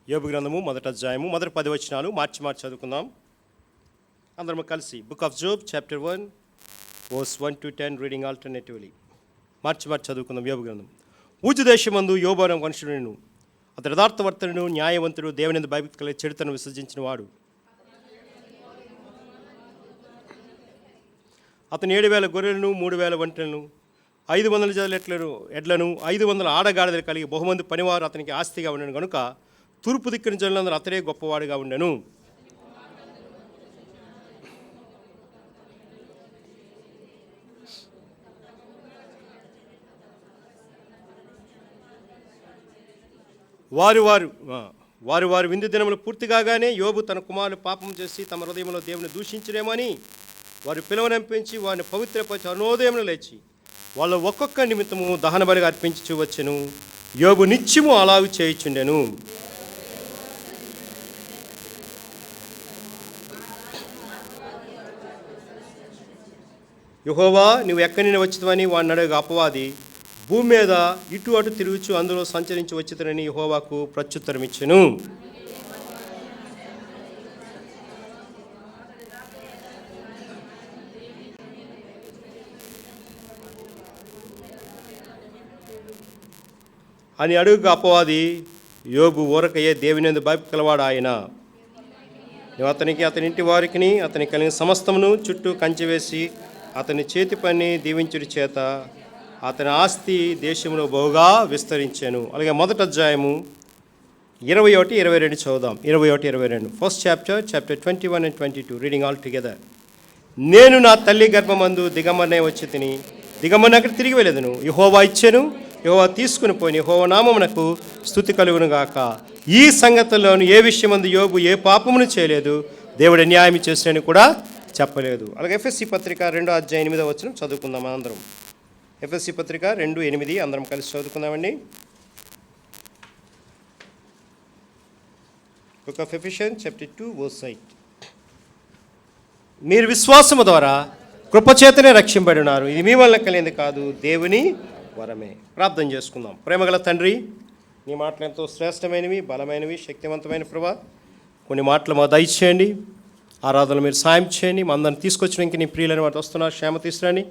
యోబు గ్రంథము మొదటి అధ్యాయము మొదటి 10 వచనాలు మార్చి చదువుకుందాం. అందరం కలిసి book of Job chapter 1 verse 1 to 10 reading alternatively. మార్చి చదువుకుందాం. యోబు గ్రంథం. ఊజు దేశమందు యోబు అనే మనుషుడును, అతడు యథార్థవర్తనుడు, న్యాయవంతుడు, దేవుని భయభక్తి కలిగి చెడుతను విసర్జించిన వాడు. అతను 7,000 గొర్రెలను, 3,000 ఒంటెలను, 500 ఎడ్లను, 500 ఆడగాడిదలు కలిగి బహుమంది పనివారు అతనికి ఆస్తిగా ఉండను కనుక తూర్పు దిక్కున జనులందరూ అతడే గొప్పవాడుగా ఉండెను. వారు విందు దినములు పూర్తి కాగానే యోబు తన కుమారులు పాపం చేసి తమ హృదయంలో దేవుని దూషించరేమని వారు పిలువనంపించి వారిని పవిత్రపరిచి అరుణోదయంలో లేచి వాళ్ళు ఒక్కొక్క నిమిత్తము దహన బలిగా అర్పించి వచ్చెను. యోబు నిత్యము అలాగు చేయుచుండెను. యెహోవా, నువ్వు ఎక్కడి నుండి వచ్చినవని వాడిని అడగ అపవాది, భూమి మీద ఇటు అటు తిరుగుచు అందులో సంచరించి వచ్చితనని యెహోవాకు ప్రత్యుత్తరం ఇచ్చెను. అని అడుగు అపవాది, యోబు ఊరకయ్యే దేవుని భయభక్తి కలవాడు ఆయన. నువ్వు అతనికి, అతని ఇంటి వారికి, అతనికి కలిగిన సమస్తమును చుట్టూ కంచె వేసి అతని చేతి పని దీవించుడి చేత అతని ఆస్తి దేశంలో బహుగా విస్తరించాను. అలాగే మొదటి అధ్యాయము 21-22 చదువుదాం. 21-22 first chapter 21 and 22 reading all together. నేను నా తల్లి గర్భమందు దిగమనే వచ్చి తిని దిగమని అక్కడ తిరిగి వెళ్ళేదను. యెహోవా ఇచ్చెను, యెహోవా తీసుకుని పోయి యెహోవా నామమునకు స్తుతి కలుగును గాక. ఈ సంగతుల్లోను ఏ విషయమందు యోబు ఏ పాపమును చేయలేదు, దేవుడు అన్యాయం చేసినని కూడా చెప్పలేదు. అలాగే ఎఫ్ఎస్సి పత్రిక 2వ అధ్యాయం 8వ వచనం చదువుకుందాం అందరం. ఎఫ్ఎస్సి పత్రిక 2:8 అందరం కలిసి చదువుకుందామండి. Book of Ephesians chapter 2 verse 8. మీరు విశ్వాసము ద్వారా కృపచేతనే రక్షింపబడి ఉన్నారు, ఇది మీ వల్ల కలిగింది కాదు, దేవుని వరమే. ప్రార్థన చేసుకుందాం. ప్రేమగల తండ్రి, నీ మాటలు ఎంతో శ్రేష్టమైనవి, బలమైనవి, శక్తివంతమైన ప్రభా. కొన్ని మాటలు మా దయచేయండి. ఆరాధనలు మీరు సాయం చేయండి. మా అందరిని తీసుకొచ్చినాక నీ ప్రియులని వాటి వస్తున్నారు, క్షేమ తీసుకురండి.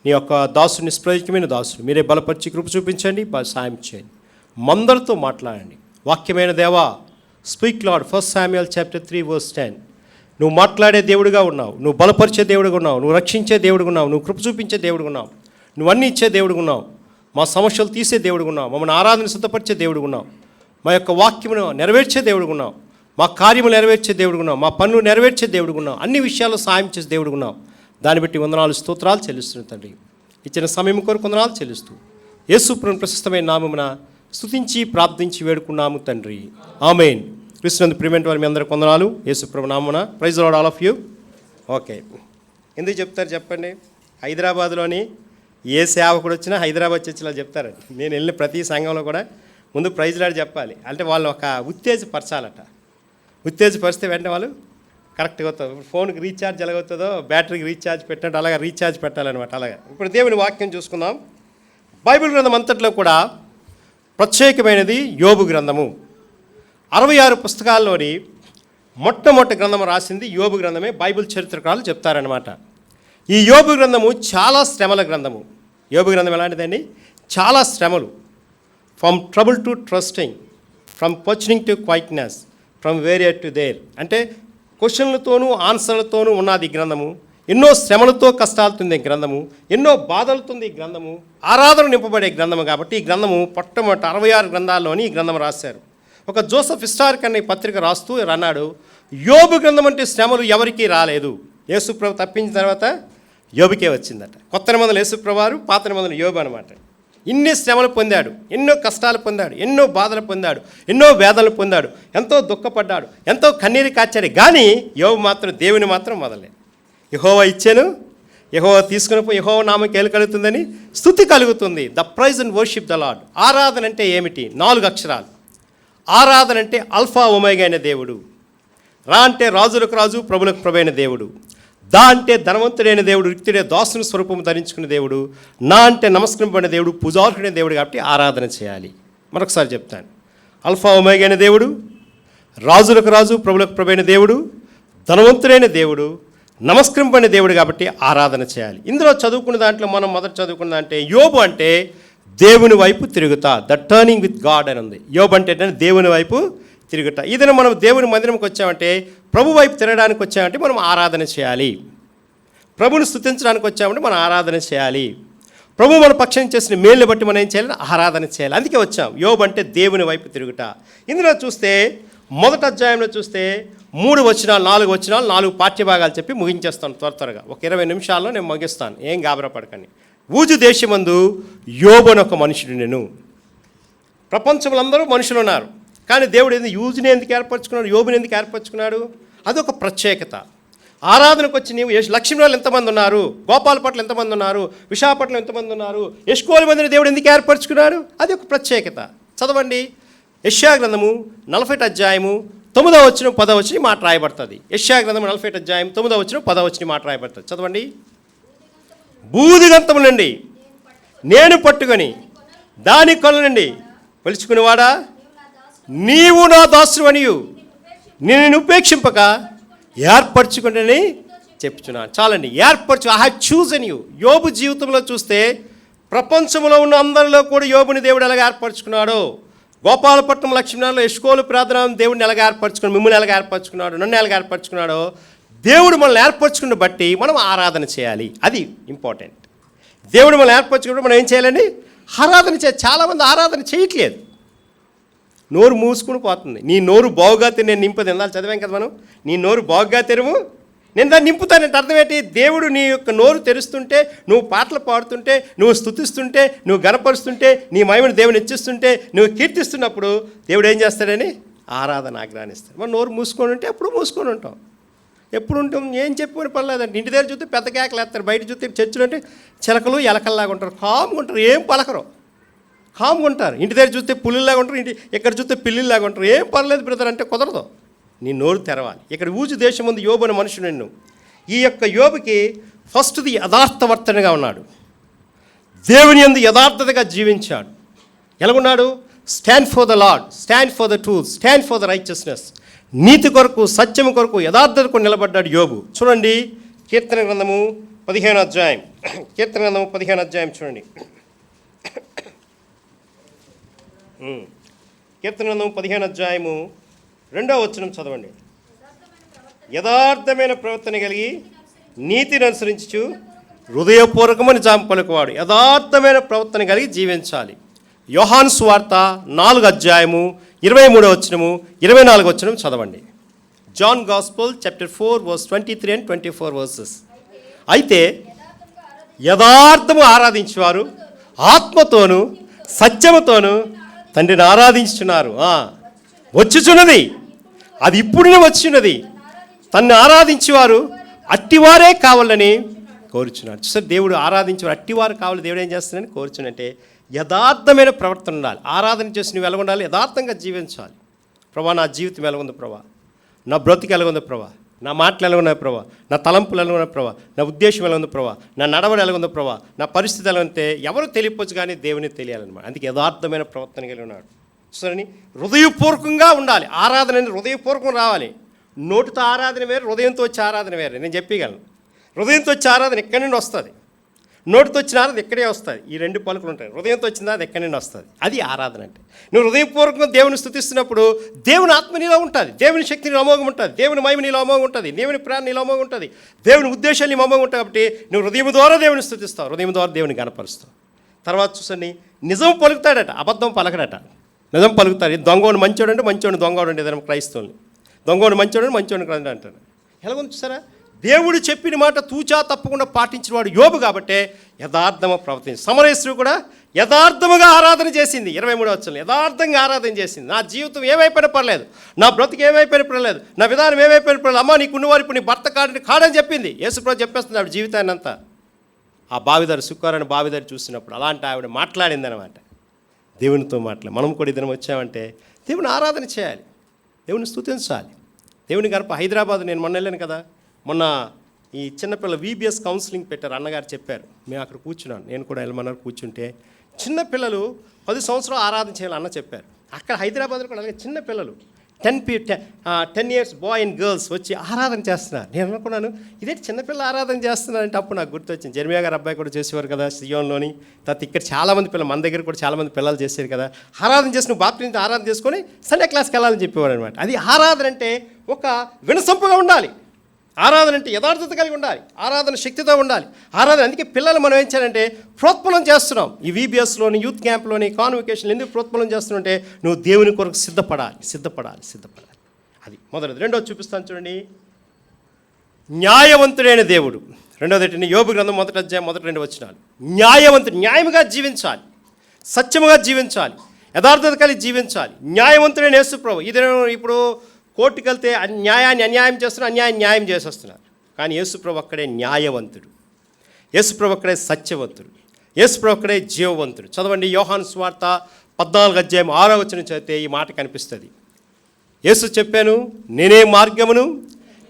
నీ యొక్క దాసుని ప్రయోజకమైన దాసుని మీరే బలపరిచి కృప చూపించండి, సాయం చేయండి. మందరితో మాట్లాడండి. వాక్యమైన దేవా, speak lord. 1 Samuel chapter 3 verse 10. నువ్వు మాట్లాడే దేవుడిగా ఉన్నావు, నువ్వు బలపరిచే దేవుడిగా ఉన్నావు, నువ్వు రక్షించే దేవుడిగా ఉన్నావు, నువ్వు కృప చూపించే దేవుడిగా ఉన్నావు, నువ్వు అన్నీ ఇచ్చే దేవుడిగా ఉన్నావు, మా సమస్యలు తీసే దేవుడిగా ఉన్నావు, మమ్మల్ని ఆరాధన సిద్ధపరిచే దేవుడిగా ఉన్నావు, మా యొక్క వాక్యమును నెరవేర్చే దేవుడిగా ఉన్నావు, మా కార్యములు నెరవేర్చే దేవుడిగా ఉన్నావు, మా పనులు నెరవేర్చే దేవుడిగా ఉన్నావు, అన్ని విషయాల్లో సాయం చేసే దేవుడిగా ఉన్నావు. దాన్ని బట్టి వందనాలు స్తోత్రాలు చెల్లిస్తున్నాను తండ్రి. ఇచ్చిన సమయం కొరకు వందనాలు చెల్లిస్తూ యేసు ప్రభువు ప్రశస్తమైన నామమున స్తుతించి ప్రార్థించి వేడుకున్నాము తండ్రి, ఆమేన్. క్రీస్తునందు ప్రియమైన వారు మీ అందరికీ వందనాలు. యేసు ప్రభు నామమున. Praise Lord all of you. Okay, ఎందుకు చెప్తారు చెప్పండి? హైదరాబాద్లోని ఏ సేవకుడు వచ్చినా హైదరాబాద్ చర్చిలో చెప్తారండి. నేను వెళ్ళిన ప్రతి సంఘంలో కూడా ముందు ప్రైజ్ లార్డ్ చెప్పాలి. అంటే వాళ్ళు ఒక ఉత్తేజపరచాలట. ఉత్తేజపరిస్తే వెంటనే వాళ్ళు కరెక్ట్గా అవుతుంది. ఫోన్కి రీఛార్జ్ ఎలాగవుతుందో బ్యాటరీకి రీఛార్జ్ పెట్టినట్టు అలాగే రీఛార్జ్ పెట్టాలన్నమాట. అలాగే ఇప్పుడు దేవుని వాక్యం చూసుకుందాం. బైబిల్ గ్రంథం అంతట్లో కూడా ప్రత్యేకమైనది యోబు గ్రంథము. 66 పుస్తకాల్లోని మొట్టమొదటి గ్రంథం రాసింది యోబు గ్రంథమే. బైబిల్ చరిత్రకారులు చెప్తారనమాట. ఈ యోబు గ్రంథము చాలా శ్రమల గ్రంథము. యోబు గ్రంథం ఎలాంటిదండి? చాలా శ్రమలు. From trouble to trusting, from questioning to quietness, from worrier to there. అంటే క్వశ్చన్లతోనూ ఆన్సర్లతోనూ ఉన్నది ఈ గ్రంథము. ఎన్నో శ్రమలతో కష్టాలతో ఈ గ్రంథము, ఎన్నో బాధలతో ఈ గ్రంథము, ఆరాధన నింపబడే గ్రంథము. కాబట్టి ఈ గ్రంథము మొట్టమొదటి 66 గ్రంథాల్లోని ఈ గ్రంథం రాశారు. ఒక జోసెఫ్ హిస్టారిక్ అనే పత్రిక రాస్తూ అన్నాడు, యోబు గ్రంథం అంటే శ్రమలు ఎవరికీ రాలేదు, యేసుప్రభు తప్పించిన తర్వాత యోబుకే వచ్చిందట. కొత్త నిబంధనలు యేసుప్రభు వారు, పాత నిబంధనలు యోబు అనమాట. ఇన్ని శ్రమలు పొందాడు, ఎన్నో కష్టాలు పొందాడు, ఎన్నో బాధలు పొందాడు, ఎన్నో వేదనలు పొందాడు, ఎంతో దుఃఖపడ్డాడు, ఎంతో కన్నీరు కాచాడు. కానీ యోబు మాత్రం దేవుని మాత్రం వదలలేదు. యెహోవా ఇచ్చాను, యెహోవా తీసుకుని పోయి యెహోవా నామం ఏలు కలుగుతుందని స్తుతి కలుగుతుంది. The praise and worship the Lord. ఆరాధన అంటే ఏమిటి? 4 అక్షరాలు. ఆరాధన అంటే అల్ఫా ఒమేగా అయిన దేవుడు. రా అంటే రాజులకు రాజు, ప్రభులకు ప్రభు అయిన దేవుడు. దా అంటే ధనవంతుడైన దేవుడు, రిక్తుడే దాసుని స్వరూపం ధరించుకునే దేవుడు. నా అంటే నమస్కరింపబడిన దేవుడు, పూజార్హుడైన దేవుడు. కాబట్టి ఆరాధన చేయాలి. మరొకసారి చెప్తాను. అల్ఫా ఒమేగా అయిన దేవుడు, రాజులకు రాజు, ప్రభులకు ప్రభువైన దేవుడు, ధనవంతుడైన దేవుడు, నమస్కరింపని దేవుడు కాబట్టి ఆరాధన చేయాలి. ఇందులో చదువుకున్న దాంట్లో మనం మొదట చదువుకున్న దాంట్లో యోబు అంటే దేవుని వైపు తిరుగుతా, ద టర్నింగ్ విత్ గాడ్ అని ఉంది. యోబు అంటే దేవుని వైపు తిరుగుతా. ఇదైనా మనం దేవుని మందిరంకి వచ్చామంటే, ప్రభు వైపు తిరగడానికి వచ్చామంటే మనం ఆరాధన చేయాలి. ప్రభుని స్తుతించడానికి వచ్చామంటే మనం ఆరాధన చేయాలి. ప్రభు మన పక్షం చేసిన మేలుని బట్టి మనం ఏం చేయాలి? ఆరాధన చేయాలి. అందుకే వచ్చాం. యోబు అంటే దేవుని వైపు తిరుగుట. ఇందులో చూస్తే మొదటి అధ్యాయంలో చూస్తే 3 వచనాలు 4 వచనాలు 4 పాఠ్యభాగాలు చెప్పి ముగించేస్తాను త్వరగా. ఒక 20 నిమిషాల్లో నేను ముగిస్తాను, ఏం గాబరా పడకండి. ఊజు దేశమందు యోబు అని ఒక మనుషుడు. నేను ప్రపంచంలో అందరూ మనుషులు ఉన్నారు, కానీ దేవుడు యూజుని ఎందుకు ఏర్పరచుకున్నాడు, యోబుని ఎందుకు ఏర్పరచుకున్నాడు? అదొక ప్రత్యేకత. ఆరాధనకు వచ్చి నీవు లక్ష్మీలో ఎంతమంది ఉన్నారు, గోపాలపట్ల ఎంతమంది ఉన్నారు, విశాఖపట్నం ఎంతమంది ఉన్నారు, ఎష్కోలి మందిని దేవుడు ఎందుకు ఏర్పరచుకున్నాడు? అది ఒక ప్రత్యేకత. చదవండి, యెషయా గ్రంథము 40 అధ్యాయము 9వ వచనం 10వ వచనం మాట రాయబడుతుంది. యెషయా గ్రంథము 40 అధ్యాయం 9వ వచనం 10వ వచనం మాట రాయబడుతుంది. చదవండి. బూదిగంతము నుండి నేను పట్టుకొని దాని కొన నుండి పిలుచుకునేవాడా, నీవు నా దాసుడు అనియు నేను ఉపేక్షింపక ఏర్పరచుకుంటేనే చెప్తున్నాను. చాలండి, ఏర్పరచు. I have chosen you. యోబు జీవితంలో చూస్తే ప్రపంచంలో ఉన్న అందరిలో కూడా యోబుని దేవుడు ఎలాగ ఏర్పరచుకున్నాడో, గోపాలపట్నం లక్ష్మీనారాయణలో ఎష్కోలు ప్రార్థన దేవుడిని ఎలాగ ఏర్పరచుకున్నాడు, మిమ్మల్ని ఎలాగ ఏర్పరచుకున్నాడు, నన్ను ఎలాగ ఏర్పరచుకున్నాడో, దేవుడు మనల్ని ఏర్పరచుకున్న బట్టి మనం ఆరాధన చేయాలి. అది ఇంపార్టెంట్. దేవుడు మనల్ని ఏర్పరచుకున్నప్పుడు మనం ఏం చేయాలండి? ఆరాధన చేయాలి. చాలామంది ఆరాధన చేయట్లేదు, నోరు మూసుకుని పోతుంది. నీ నోరు బాగుగా నేను నింపదు. ఎందాలు చదివాం కదా మనం, నీ నోరు బాగుగా తెరువు నేను దాన్ని నింపుతానంటే అర్థం ఏంటి? దేవుడు నీ యొక్క నోరు తెరుస్తుంటే, నువ్వు పాటలు పాడుతుంటే, నువ్వు స్తుతిస్తుంటే, నువ్వు గణపరుస్తుంటే, నీ మహిమను దేవుని ఇచ్చిస్తుంటే, నువ్వు కీర్తిస్తున్నప్పుడు దేవుడు ఏం చేస్తాడని? ఆరాధన ఆగ్రహిస్తాడు. మనం నోరు మూసుకొని ఉంటే ఎప్పుడు మూసుకొని ఉంటాం. ఎప్పుడు ఉంటాం? ఏం చెప్పుకొని పర్లేదండి. ఇంటి దగ్గర చూస్తే పెద్ద కేకలు వేస్తారు, బయట చూస్తే చర్చిలో అంటే చిలకలు ఎలకల్లాగా ఉంటారు, కామ్గా ఉంటారు, ఏం పలకరు, కామ్గా ఉంటారు. ఇంటి దగ్గర చూస్తే పులిలాగా ఉంటారు, ఇక్కడ చూస్తే పిల్లిలాగా ఉంటారు, ఏం పర్లేదు బ్రదర్ అంటే కుదరదు. నీ నోరు తెరవాలి. ఇక్కడ ఊజు దేశం ముందు యోబు అనే మనుషుడు. నిన్ను ఈ యొక్క యోబుకి ఫస్ట్ది యథార్థవర్తనగా ఉన్నాడు, దేవుని యందు యథార్థతగా జీవించాడు. ఎలాగున్నాడు? Stand for the Lord, stand for the truth, stand for the righteousness. నీతి కొరకు, సత్యం కొరకు, యథార్థత కొరకు నిలబడ్డాడు యోబు. చూడండి, కీర్తన గ్రంథము 15వ అధ్యాయం, కీర్తన గ్రంథము 15వ అధ్యాయం చూడండి. కీర్తన గ్రంథము 15వ అధ్యాయము 2వ వచనం చదవండి. యథార్థమైన ప్రవర్తన కలిగి నీతిని అనుసరించు హృదయపూర్వకమని జామ పలుకువాడు. యథార్థమైన ప్రవర్తన కలిగి జీవించాలి. యోహాను సువార్త 4వ అధ్యాయము 23వ వచనము 24వ వచనం చదవండి. John gospel chapter 4 verse 23 and 24 verses. అయితే యథార్థము ఆరాధించేవారు ఆత్మతోను సత్యముతోను తండ్రిని ఆరాధించుచున్నారు. వచ్చుచున్నది, అది ఇప్పుడునే వచ్చినది. తన్ను ఆరాధించేవారు అట్టివారే కావాలని కోరుచున్నాడు. సార్, దేవుడు ఆరాధించేవారు అట్టివారు కావాలి. దేవుడు ఏం చేస్తున్నాడని కోరుచునంటే యథార్థమైన ప్రవర్తన ఉండాలి. ఆరాధన చేసి నువ్వు ఎలా ఉండాలి? యథార్థంగా జీవించాలి. ప్రభా, నా జీవితం ఎలా ఉంది ప్రభా, నా బ్రతుకు ఎలా ఉంది ప్రభా, నా మాటలు ఎలా ఉన్నాయి ప్రభా, నా తలంపులు ఎలా ఉన్నాయి ప్రభా, నా ఉద్దేశం ఎలా ఉంది ప్రభా, నా నడవడి ఎలా ఉంది ప్రభా, నా పరిస్థితి ఎలా ఉంటే ఎవరు తెలియవచ్చు కానీ దేవుని తెలియాలన్నమాట. అందుకే యథార్థమైన ప్రవర్తన కలిగి ఉన్నాడు. సరే, హృదయపూర్వకంగా ఉండాలి. ఆరాధన అనేది హృదయపూర్వకం రావాలి. నోటితో ఆరాధన వేరు, హృదయంతో వచ్చే ఆరాధన వేరు. నేను చెప్పగలను, హృదయంతో వచ్చే ఆరాధన ఎక్కడి నుండి వస్తుంది, నోటితో వచ్చిన ఆరాధన ఎక్కడే వస్తుంది. ఈ 2 పలుకులు ఉంటాయి. హృదయంతో వచ్చిన అది ఎక్కడి నుండి వస్తుంది. అది ఆరాధన అంటే. నువ్వు హృదయపూర్వకంగా దేవుని స్తుతిస్తున్నప్పుడు దేవుని ఆత్మ నీలో ఉంటుంది, దేవుని శక్తి నీలో అమోఘం ఉంటుంది, దేవుని మహిమ నీలో అమోఘం ఉంటుంది, దేవుని ప్రేమ నీలో అమోఘం ఉంటుంది, దేవుని ఉద్దేశాలు నీ అమోఘం ఉంటాయి. కాబట్టి నువ్వు హృదయం ద్వారా దేవుని స్తుతిస్తావు, హృదయం ద్వారా దేవుని గణపరుస్తావు. తర్వాత చూసండి, నిజం పలుకుతాడట, అబద్ధం పలకడట. నిజం పలుకుతాడు. దొంగోడు మంచోడు అంటే మంచోడు దొంగోడు అంటే ఏదైనా క్రైస్తవుని దొంగోడు మంచోడు మంచోడు క్రైస్తవుడు అంటాడు. ఎలాగొంది చూసారా? దేవుడు చెప్పిన మాట తూచా తప్పకుండా పాటించిన వాడు యోబు కాబట్టే యథార్థము ప్రవర్తించి. సమరేశ్వరు కూడా యథార్థముగా ఆరాధన చేసింది. 23వ వచనం, యథార్థంగా ఆరాధన చేసింది. నా జీవితం ఏమైపోయినా పర్లేదు, నా బ్రతుకు ఏమైపోయినా పర్లేదు, నా విధానం ఏమైపోయినా పర్లేదు, అమ్మ నీకున్నవారు ఇప్పుడు నీ భర్త కాడని చెప్పింది. యేసుప్రభు చెప్పేస్తుంది ఆవిడ జీవితాన్ని అంతా. ఆ బావిదారు శుక్రవారం బావిదారు చూసినప్పుడు అలాంటి ఆవిడ మాట్లాడింది అనమాట, దేవునితో మనం కూడా ఇద్దరం వచ్చామంటే దేవుని ఆరాధన చేయాలి, దేవుని స్తుతించాలి, దేవుని గర్భ. హైదరాబాద్ నేను మొన్న వెళ్ళాను కదా, మొన్న ఈ చిన్నపిల్లల VBS కౌన్సిలింగ్ పెట్టారు, అన్నగారు చెప్పారు. మేము అక్కడ కూర్చున్నాను, నేను కూడా వెళ్ళమన్నారు. కూర్చుంటే చిన్నపిల్లలు 10 సంవత్సరాలు ఆరాధన చేయాలి అన్న చెప్పారు. అక్కడ హైదరాబాద్లో కూడా అలాగే చిన్నపిల్లలు 10 years బాయ్ అండ్ గర్ల్స్ వచ్చి ఆరాధన చేస్తున్నారు. నేను అనుకున్నాను ఇదేంటి చిన్నపిల్ల ఆరాధన చేస్తున్నారంటే అప్పుడు నాకు గుర్తొచ్చింది, జెర్మియా గారు అబ్బాయి కూడా చేసేవారు కదా సియోన్లోని. తర్వాత ఇక్కడ చాలామంది పిల్లలు, మన దగ్గర కూడా చాలామంది పిల్లలు చేశారు కదా, ఆరాధన చేసి నువ్వు బాప్టిజం ఆరాధన చేసుకొని సండే క్లాస్కి వెళ్ళాలని చెప్పేవారు అనమాట. అది ఆరాధన అంటే ఒక వినసొంపుగా ఉండాలి, ఆరాధన అంటే యథార్థత కలిగి ఉండాలి, ఆరాధన శక్తితో ఉండాలి. ఆరాధన అందుకే పిల్లలు మనం ఏం చేయాలంటే ప్రోత్బలం చేస్తున్నాం. ఈ VBSలోని యూత్ క్యాంప్లోని కాన్వకేషన్లు ఎందుకు ప్రోత్బలం చేస్తున్నాంటే నువ్వు దేవుని కొరకు సిద్ధపడాలి. అది మొదటిది. రెండోది చూపిస్తాను చూడండి, న్యాయవంతుడైన దేవుడు. రెండోది యోబు గ్రంథం 1వ అధ్యాయం 1-2 వచనాలు. న్యాయవంతుడు, న్యాయముగా జీవించాలి, సత్యముగా జీవించాలి, యథార్థత కలిగి జీవించాలి. న్యాయవంతుడైన యేసు ప్రభు. ఇది ఇప్పుడు కోర్టుకు వెళ్తే న్యాయాన్ని అన్యాయం చేస్తున్నారు, అన్యాయం న్యాయం చేసేస్తున్నారు. కానీ యేసుప్రభు అక్కడే న్యాయవంతుడు, యేసుప్రభు అక్కడే సత్యవంతుడు, యేసుప్రభు అక్కడే జీవవంతుడు. చదవండి యోహాను సువార్త 14వ అధ్యాయం 6వ వచనం చదివితే ఈ మాట కనిపిస్తుంది. యేసు చెప్పాను, నేనే మార్గమును,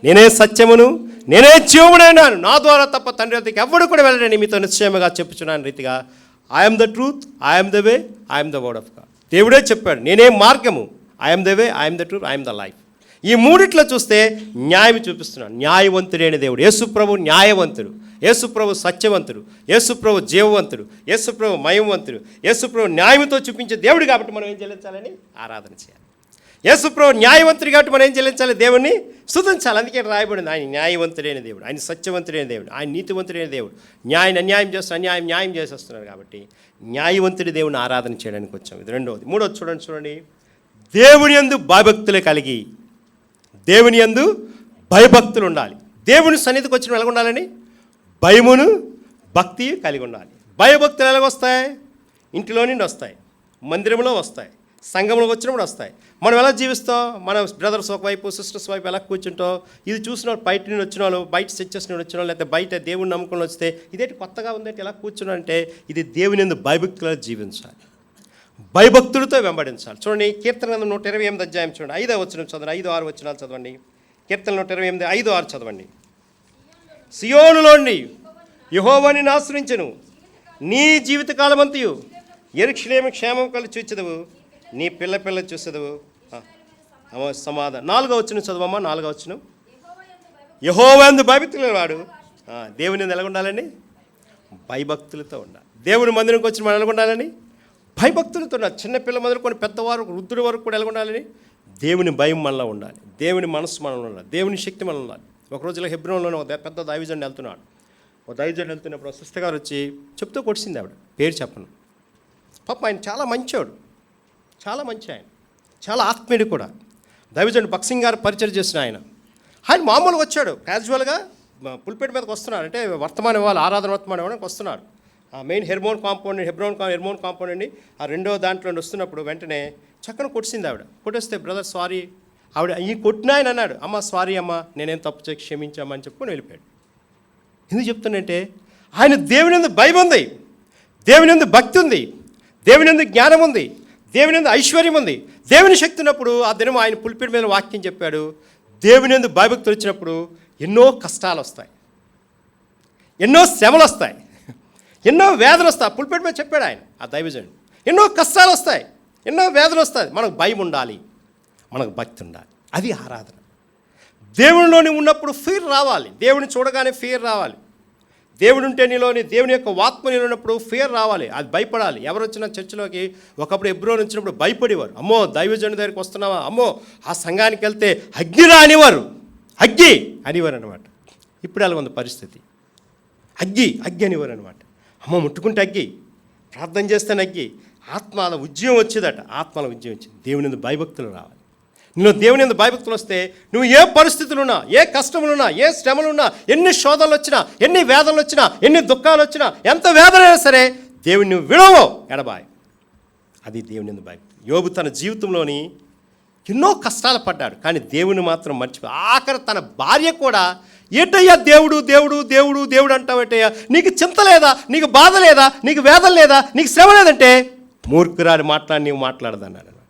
నేనే సత్యమును, నేనే జీవమునైనాను, నా ద్వారా తప్ప తండ్రి వద్దకు ఎవడు కూడా వెళ్ళడని మీతో నిశ్చయముగా చెప్పుచున్నాను రీతిగా I'm the truth, I'm the way, I'm the word of God. దేవుడే చెప్పాడు, నేనే మార్గము, I'm the way, I'm the truth, I'm the life. ఈ మూడిట్లో చూస్తే న్యాయం చూపిస్తున్నాడు. న్యాయవంతుడైన దేవుడు యేసుప్రభు న్యాయవంతుడు, యేసుప్రభు సత్యవంతుడు, యేసుప్రభు జీవవంతుడు, యేసుప్రభు మయంవంతుడు, యేసుప్రభు న్యాయంతో చూపించే దేవుడు కాబట్టి మనం ఏం చెల్లించాలని ఆరాధన చేయాలి. యేసుప్రభు న్యాయవంతుడు కాబట్టి మనం ఏం చెల్లించాలి, దేవుణ్ణి స్తుతించాలి. అందుకే రాయబడింది ఆయన న్యాయవంతుడైన దేవుడు, ఆయన సత్యవంతుడైన దేవుడు, ఆయన నీతివంతుడైన దేవుడు. న్యాయం చేస్తూ న్యాయం చేసేస్తున్నారు కాబట్టి న్యాయవంతుడి దేవుని ఆరాధన చేయడానికి వచ్చాం. ఇది రెండవది. మూడవది చూడండి, దేవుని యందు భయభక్తులు కలిగి, దేవుని యందు భయభక్తులు ఉండాలి. దేవుని సన్నిధికి వచ్చిన ఎలాగ ఉండాలని భయమును భక్తి కలిగి ఉండాలి. భయభక్తులు ఎలాగొస్తాయి? ఇంటిలో నుండి వస్తాయి, మందిరంలో వస్తాయి, సంఘంలోకి వచ్చినప్పుడు వస్తాయి. మనం ఎలా జీవిస్తాం? మన బ్రదర్స్ ఒకవైపు, సిస్టర్స్ వైపు ఎలా కూర్చుంటాం? ఇది చూసిన వాళ్ళు బయట నుండి వచ్చిన వాళ్ళు, బయట సెక్చర్స్ నుండి వచ్చిన వాళ్ళు, లేకపోతే బయట దేవుని నమ్ముకొని వస్తే ఇదేంటి కొత్తగా ఉందంటే ఎలా కూర్చున్నారంటే ఇది దేవుని యందు భయభక్తులు జీవించాలి, భయభక్తులతో వెంబడించాలి. చూడండి కీర్తన 128వ అధ్యాయం చూడండి 5వ వచనం చదవండి, 5-6 వచనాలు చదవండి. కీర్తన 128 5-6 చదవండి. సియోనులోని యెహోవాని ఆశ్రయించెను, నీ జీవితకాలమంతయు యెరూషలేము క్షేమం కలిగి చూచెదవు, నీ పిల్ల చూసేదవు. సమాధానం. 4వ వచనం చదవమ్మా. 4వ వచనం, యెహోవా యందు భయభక్తులు వాడు. దేవుని యందు ఎలా ఉండాలండి? భయభక్తులతో ఉండాలి. దేవుని మందిరంకి వచ్చిన మనం ఎలా ఉండాలని? భయభక్తులతో ఉండాలి. చిన్నపిల్ల మొదలుకొని పెద్దవారు, వృద్ధుడి వరకు కూడా ఎలా ఉండాలని? దేవుని భయం మనలో ఉండాలి, దేవుని మనసు మనలో ఉండాలి, దేవుని శక్తి మనలో ఉండాలి. ఒకరోజు ఇలా హెబ్రోన్లోనే ఒక పెద్ద దైవజనుడు వెళ్తున్నాడు. ఒక దైవజనుడు వెళ్తున్నప్పుడు సిస్టర్ గారు వచ్చి చెప్తూ కొట్టింది, ఆవిడ పేరు చెప్పను. పాప ఆయన చాలా మంచివాడు, చాలా మంచి ఆయన, చాలా ఆత్మీయుడు కూడా. దైవజనుడు బక్సింగ్ గారు పరిచయం చేసిన ఆయన మామూలుగా వచ్చాడు, క్యాజువల్గా పుల్పేట మీదకి వస్తున్నాడు. అంటే వర్తమానం ఇవ్వాలి, ఆరాధన వర్తమానం ఇవ్వడానికి వస్తున్నాడు. ఆ మెయిన్ హెర్మోన్ కాంపౌండ్ అండి. ఆ రెండో దాంట్లో వస్తున్నప్పుడు వెంటనే చక్కన కొట్టింది ఆవిడ. కొట్టేస్తే బ్రదర్ సారీ, ఆవిడ ఈ కొట్టిన ఆయన అన్నాడు, అమ్మ సారీ అమ్మ, నేనేం తప్పు చేసి క్షమించామా అని చెప్పుకొని వెళ్ళిపోయాడు. ఎందుకు చెప్తున్నంటే ఆయన దేవుని యందు భయం ఉంది, దేవుని యందు భక్తి ఉంది, దేవుని యందు జ్ఞానం ఉంది, దేవుని యందు ఐశ్వర్యం ఉంది, దేవుని శక్తి ఉన్నప్పుడు ఆ దినం ఆయన పుల్పిడి మీద వాక్యం చెప్పాడు. దేవుని యందు భయభక్తులు వచ్చినప్పుడు ఎన్నో కష్టాలు వస్తాయి, ఎన్నో శ్రమలు వస్తాయి, ఎన్నో వేదనలు వస్తాయి. పుల్పిడి మీద చెప్పాడు ఆయన ఆ దైవజనుడు, ఎన్నో కష్టాలు వస్తాయి, ఎన్నో వేదనలు వస్తాయి. మనకు భయం ఉండాలి, మనకు భక్తి ఉండాలి. అది ఆరాధన. దేవునిలోని ఉన్నప్పుడు ఫీర్ రావాలి, దేవుని చూడగానే ఫీర్ రావాలి. దేవుడు ఉంటే నీలోని, దేవుని యొక్క ఆత్మ నీలో ఉన్నప్పుడు ఫీర్ రావాలి, అది భయపడాలి. ఎవరు వచ్చినా చర్చిలోకి ఒకప్పుడు హెబ్రోన్ వచ్చినప్పుడు భయపడేవారు. అమ్మో దైవజనుడి దగ్గరికి వస్తున్నావా, అమ్మో ఆ సంఘానికి వెళ్తే అగ్గిరా అనేవారు, అగ్గి అనేవారు అనమాట. ఇప్పుడు అలా ఉంది పరిస్థితి, అగ్గి అనేవారు అనమాట. అమ్మ ముట్టుకుంటే అగ్గి, ప్రార్థన చేస్తే అగ్గి. ఆత్మల ఉద్యమం వచ్చేదట, ఆత్మల ఉద్యమం వచ్చింది. దేవుని యందు భయభక్తులు రావాలి. నువ్వు దేవుని యందు భయభక్తులు వస్తే నువ్వు ఏ పరిస్థితులున్నా, ఏ కష్టములున్నా, ఏ శ్రమలున్నా, ఎన్ని శోధనలు వచ్చినా, ఎన్ని వేదనలు వచ్చినా, ఎన్ని దుఃఖాలు వచ్చినా, ఎంత వేదనైనా సరే దేవుని నువ్వు విడవో ఎడబాయి. అది దేవుని యందు భయభక్తి. యోబు తన జీవితంలోని ఎన్నో కష్టాలు పడ్డాడు, కానీ దేవుని మాత్రం మర్చిపోయి ఆఖరి తన భార్య కూడా ఏటయ్యా దేవుడు దేవుడు దేవుడు దేవుడు అంటావేటయ్యా, నీకు చింత లేదా, నీకు బాధ లేదా, నీకు వేదన లేదా, నీకు శ్రమ లేదంటే మూర్ఖురాని మాట్లాడి నీవు మాట్లాడదన్నాడు అనమాట.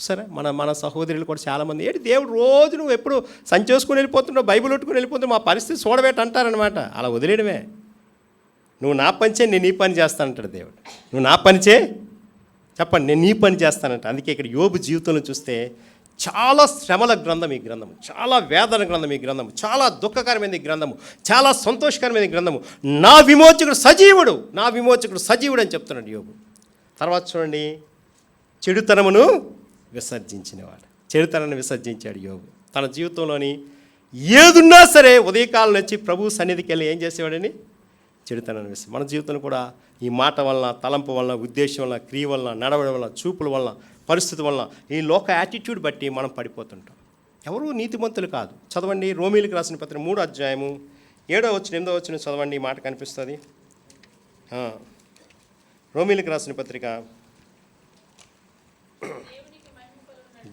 సరే మన సహోదరులు కూడా చాలామంది ఏంటి దేవుడు రోజు నువ్వు ఎప్పుడు సంచేసుకుని వెళ్ళిపోతున్నావు, బైబిల్ పెట్టుకుని వెళ్ళిపోతున్నావు, మా పరిస్థితి చూడబెట్టి అంటారనమాట. అలా వదిలేయడమే. నువ్వు నా పని చేయి, నేను నీ పని చేస్తానంటాడు దేవుడు. నువ్వు నా పని చేయి, చెప్పండి నేను నీ పని చేస్తానంట. అందుకే ఇక్కడ యోబు జీవితంలో చూస్తే చాలా శ్రమల గ్రంథం ఈ గ్రంథము, చాలా వేదన గ్రంథం ఈ గ్రంథము, చాలా దుఃఖకరమైన ఈ గ్రంథము, చాలా సంతోషకరమైన ఈ గ్రంథము. నా విమోచకుడు సజీవుడు, నా విమోచకుడు సజీవుడు అని చెప్తున్నాడు యోబు. తర్వాత చూడండి, చెడుతనమును విసర్జించినవాడు. చెడుతనాన్ని విసర్జించాడు యోబు. తన జీవితంలోని ఏదున్నా సరే ఉదయకాలం వచ్చి ప్రభు సన్నిధికి వెళ్ళి ఏం చేసేవాడని చెడుతనాన్ని విసర్జించాడు. మన జీవితంలో కూడా ఈ మాట వలన, తలంపు వలన, ఉద్దేశం వలన, క్రియ వలన, నడవడం వలన, చూపుల వలన, పరిస్థితి వలన, ఈ లోక యాటిట్యూడ్ బట్టి మనం పడిపోతుంటాం. ఎవరు నీతిమంతులు కాదు. చదవండి, రోమీలకు రాసిన పత్రిక 3వ అధ్యాయము 7వ వచనం 8వ వచనం చదవండి. ఈ మాట కనిపిస్తుంది. రోమీలకు రాసిన పత్రిక,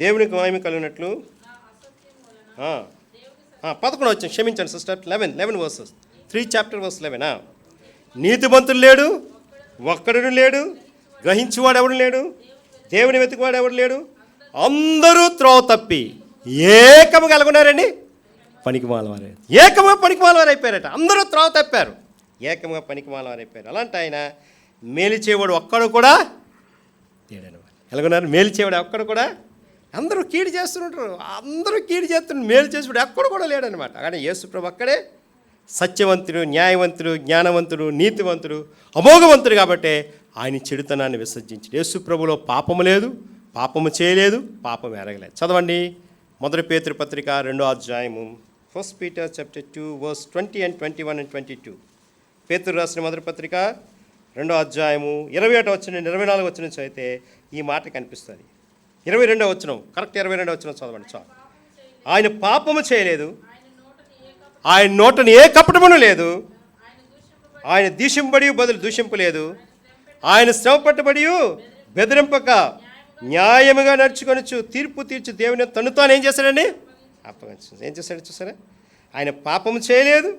దేవునికి మహిమ కలిగినట్లు 11వ వచనం, క్షమించండి సిస్టర్, 11 వర్సెస్ 3 చాప్టర్ వర్స్ 11. నీతిమంతులు లేడు, ఒక్కడును లేడు, గ్రహించువాడు ఎవడు లేడు, దేవుని వెతుకువాడు ఎవడు లేడు, అందరూ త్రోవ తప్పి ఏకముగా ఎలాగున్నారండి, పనికిమాలవారు, ఏకముగా పనికిమాలవారు అయిపోయారట. అందరూ త్రోవ తప్పారు, ఏకముగా పనికిమాలవారు అయిపోయారు. అలాంటి ఆయన మేలు చేయవాడు ఒక్కడు కూడా లేడని. ఎలాగున్నారు? మేలు చేయవాడు ఒక్కడు కూడా, అందరూ కీడు చేస్తుంటారు, అందరూ కీడు చేస్తున్నారు, మేలు చేసేవాడు ఎక్కడు కూడా లేడనమాట. కానీ యేసుప్రభు అక్కడే సత్యవంతుడు, న్యాయవంతుడు, జ్ఞానవంతుడు, నీతివంతుడు, అమోఘవంతుడు కాబట్టి ఆయన చెడుతనాన్ని విసర్జించాడు. యేసుప్రభులో పాపము లేదు, పాపము చేయలేదు, పాపం ఎరగలేదు. చదవండి, 1 పేతురు పత్రిక 2వ అధ్యాయము, 1 Peter chapter 2 verse 20 and 21 and 22. పేతురు రాసిన మొదటి పత్రిక 2వ అధ్యాయము 21వ వచనం 24వ వచనం చదివితే ఈ మాట కనిపిస్తుంది. 22వ వచనం, కరెక్ట్ 22వ వచనం చదవండి చాలు. ఆయన పాపము చేయలేదు, ఆయన నోటని ఏ కపటమును లేదు, ఆయన దూషింపబడి బదులు దూషింపలేదు, ఆయన శ్రమ పట్టబడి బెదిరింపక న్యాయముగా నడుచుకొనొచ్చు, తీర్పు తీర్చి దేవుని తను తాను ఏం చేశాడండి, అప్పగించు. ఏం చేశాడు చూసారా? ఆయన పాపము చేయలేదు,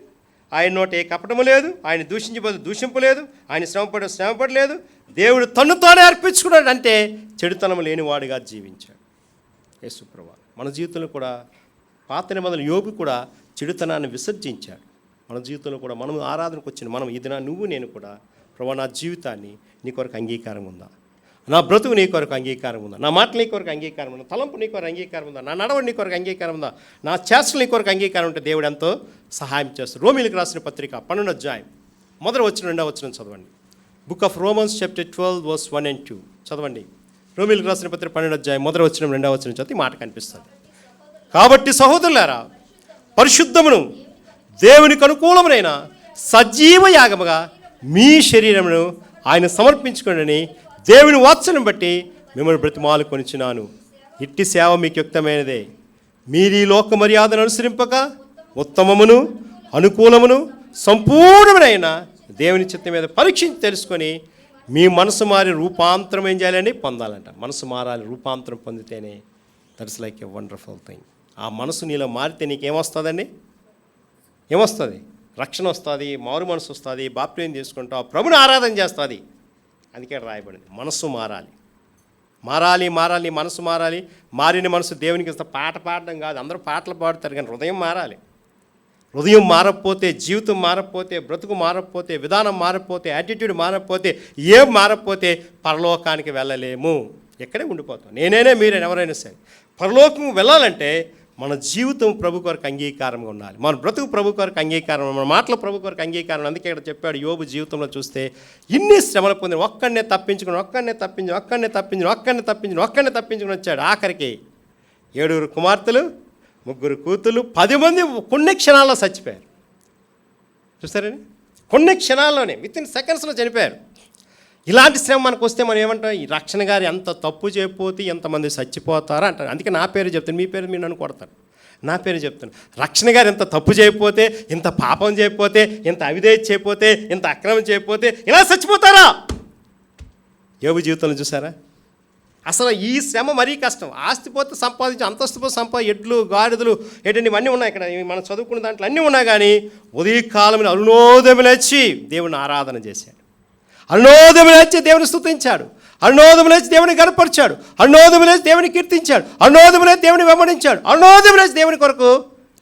ఆయన నోట ఏ కపటము లేదు, ఆయన దూషించి బదులు దూషింపలేదు, ఆయన శ్రమపడలేదు, దేవుడు తను తానే అర్పించుకున్నాడు. అంటే చెడుతనము లేనివాడుగా జీవించాడు యేసుప్రభు. మన జీవితంలో కూడా పాత నిబంధనల యోబు కూడా చెడుతనాన్ని విసర్జించాడు. మన జీవితంలో కూడా మనం ఆరాధనకు వచ్చిన మనం ఇది నువ్వు నేను కూడా, ప్రభు నా జీవితాన్ని నీ కొరకు అంగీకారం ఉందా, నా బ్రతుకు నీ కొరకు అంగీకారం ఉందా, నా మాటలు నీ కొరకు అంగీకారం ఉందా, తలంపు నీ కొరకు అంగీకారం ఉందా, నా నడవడి నీ కొరకు అంగీకారం ఉందా, నా చేష్టలు నీ కొరకు అంగీకారం ఉంటే దేవుడు ఎంతో సహాయం చేస్తాడు. రోమీలకు రాసిన పత్రిక 12వ అధ్యాయం 1వ వచనం 2వ వచనం చదవండి. Book of Romans chapter 12 verse 1 and 2 చదవండి. రోమీలకు రాసిన పత్రిక 12వ అధ్యాయం 1వ వచనం 2వ వచనం చదివి మాట కనిపిస్తుంది. కాబట్టి సహోదరులారా, పరిశుద్ధమును దేవునికి అనుకూలమునైన సజీవ యాగముగా మీ శరీరమును ఆయన సమర్పించుకోండి, దేవుని వాత్సల్యం బట్టి మిమ్మల్ని బ్రతిమాలు కొనిచున్నాను. ఇట్టి సేవ మీకు యుక్తమైనదే. మీరు ఈ లోక మర్యాదను అనుసరింపక ఉత్తమమును అనుకూలమును సంపూర్ణమైన దేవుని చిత్తం మీద పరీక్షించి తెలుసుకొని మీ మనసు మారి రూపాంతరం ఏం చేయాలండి, పొందాలంట. మనసు మారాలి, రూపాంతరం పొందితేనే that's like a wonderful thing. ఆ మనసు నీలో మారితే నీకేమొస్తుందండి, ఏమొస్తుంది? రక్షణ వస్తుంది, మారు మనసు వస్తుంది, బాప్టిజం చేసుకుంటావు, ప్రభుని ఆరాధన చేస్తుంది. అందుకే రాయబడింది మనసు మారాలి, మారాలి, మారాలి, మనసు మారాలి. మారిన మనసు దేవునికి పాట పాడడం కాదు, అందరూ పాటలు పాడుతారు, కానీ హృదయం మారాలి. హృదయం మారకపోతే, జీవితం మారకపోతే, బ్రతుకు మారకపోతే, విధానం మారకపోతే, యాటిట్యూడ్ మారకపోతే, ఏం మారకపోతే పరలోకానికి వెళ్ళలేము, ఎక్కడే ఉండిపోతాం. నేనైనా మీరైనా ఎవరైనా సరే పరలోకం వెళ్ళాలంటే మన జీవితం ప్రభు కొరకు అంగీకారంగా ఉండాలి, మన బ్రతుకు ప్రభు కొరకు అంగీకారం, మన మాటలు ప్రభు కొరకు అంగీకారం. అందుకే ఇక్కడ చెప్పాడు, యోబు జీవితంలో చూస్తే ఇన్ని శ్రమలు పొందిన ఒక్కడనే తప్పించుకుని వచ్చాడు. ఆఖరికి 7 కుమార్తెలు 3 కూతుళ్ళు 10 మంది కొన్ని క్షణాల్లో చచ్చిపోయారు. చూస్తారని, కొన్ని క్షణాల్లోనే వితిన్ సెకండ్స్లో చనిపోయారు. ఇలాంటి శ్రమ మనకు వస్తే మనం ఏమంటాం, ఈ రక్షణ గారు ఎంత తప్పు చేయకపోతే ఎంతమంది చచ్చిపోతారా అంటారు. అందుకే నా పేరు చెప్తాను, మీ పేరు మీరు నన్ను కొడతారు, నా పేరు చెప్తాను. రక్షణ గారు ఎంత తప్పు చేయకపోతే, ఇంత పాపం చేయకపోతే, ఇంత అవిధేయ చేయకపోతే, ఇంత అక్రమం చేయకపోతే ఇలా చచ్చిపోతారా? యోబు జీవితంలో చూసారా? అసలు ఈ శ్రమ మరీ కష్టం. ఆస్తి పోతే సంపాదించి, అంతస్తు పోతే ఎడ్లు గాడిదలు ఏంటంటే ఇవన్నీ ఉన్నాయి. ఇక్కడ మనం చదువుకున్న దాంట్లో అన్నీ ఉన్నాయి. కానీ ఉదయకాలంలో అరుణోదయం లేచి దేవుని ఆరాధన చేశాడు, అరుణోదయం లేచి దేవుని స్తుతించాడు, అరుణోదయం లేచి దేవుని గనపరిచాడు, అరుణోదయం లేచి దేవుని కీర్తించాడు, అరుణోదయం లేచి దేవుని వెంబడించాడు, అరుణోదయం లేచి దేవుని కొరకు